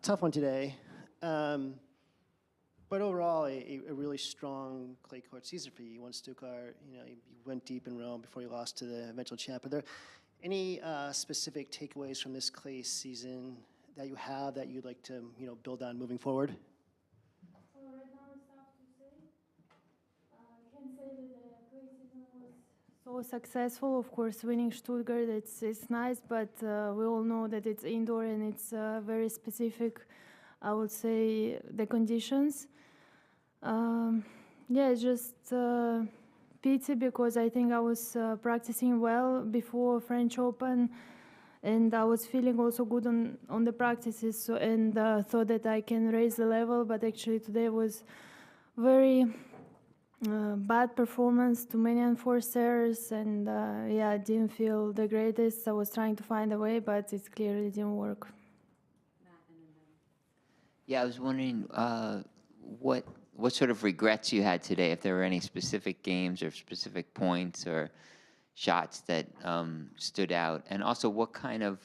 Tough one today. But overall, a really strong clay court season for you. You won Stuttgart, you went deep in Rome before you lost to the eventual champ. Are there any specific takeaways from this clay season that you have that you'd like to, build on moving forward? Well, right now it's tough to say. I can say that the clay season was so successful. Of course, winning Stuttgart, it's nice, but we all know that it's indoor and it's very specific, I would say, the conditions. It's just pity because I think I was practicing well before French Open, and I was feeling also good on the practices, and thought that I can raise the level, but actually today was very bad performance, too many unforced errors, and I didn't feel the greatest. I was trying to find a way, but it clearly didn't work. Yeah, I was wondering what sort of regrets you had today, if there were any specific games or specific points or shots that stood out, and also what kind of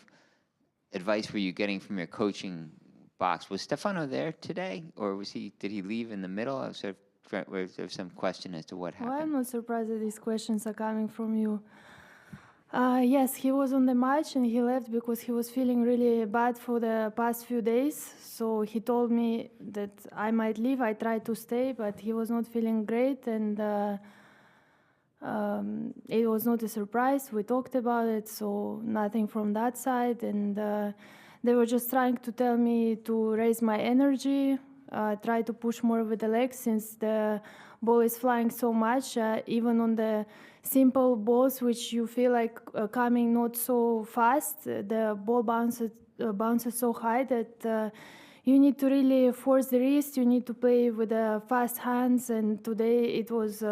advice were you getting from your coaching box? Was Stefano there today, or did he leave in the middle? I was sort of, there's some question as to what happened. Well, I'm not surprised that these questions are coming from you. Yes, he was on the match and he left because he was feeling really bad for the past few days. So he told me that I might leave. I tried to stay, but he was not feeling great, and it was not a surprise. We talked about it, so nothing from that side. And they were just trying to tell me to raise my energy, try to push more with the legs since the ball is flying so much, even on the simple balls, which you feel like coming not so fast. The ball bounces so high that you need to really force the wrist. You need to play with the fast hands, and today it was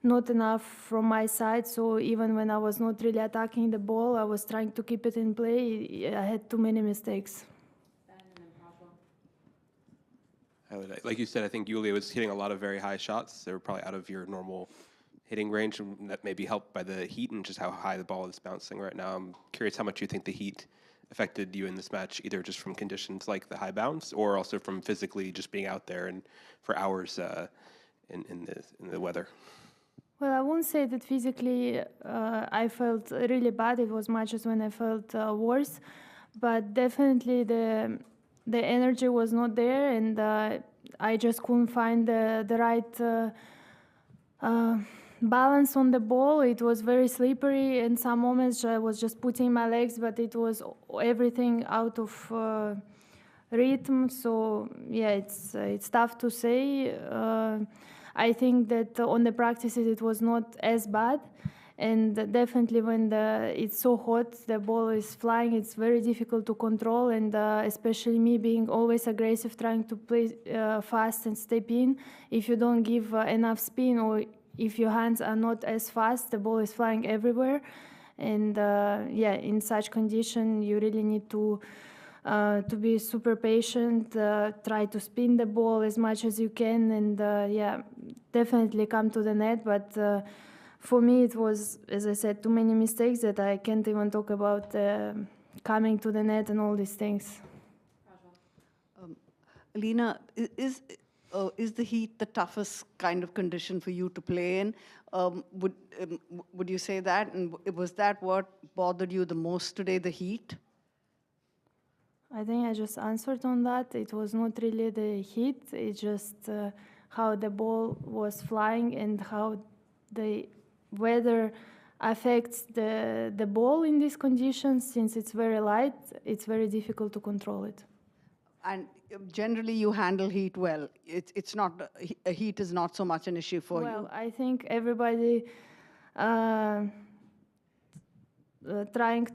not enough from my side. So even when I was not really attacking the ball, I was trying to keep it in play. I had too many mistakes. Like you said, I think Yulia was hitting a lot of very high shots. They were probably out of your normal hitting range, and that may be helped by the heat and just how high the ball is bouncing right now. I'm curious how much you think the heat affected you in this match, either just from conditions like the high bounce or also from physically just being out there and for hours in the weather. Well, I won't say that physically I felt really bad. It was matches when I felt worse, but definitely the energy was not there, and I just couldn't find the right balance on the ball. It was very slippery. In some moments I was just putting my legs, but it was everything out of rhythm. So it's tough to say. I think that on the practices it was not as bad, and definitely when it's so hot, the ball is flying, it's very difficult to control, and especially me being always aggressive, trying to play fast and step in. If you don't give enough spin, or if your hands are not as fast, the ball is flying everywhere. And in such condition, you really need to be super patient, try to spin the ball as much as you can, and definitely come to the net. But for me, it was, as I said, too many mistakes that I can't even talk about coming to the net and all these things. Elena, is the heat the toughest kind of condition for you to play in? Would you say that? And was that what bothered you the most today, the heat? I think I just answered on that. It was not really the heat. It's just how the ball was flying and how the weather affects the ball in these conditions. Since it's very light, it's very difficult to control it. And generally, you handle heat well. It's not, heat is not so much an issue for you. Well, I think everybody trying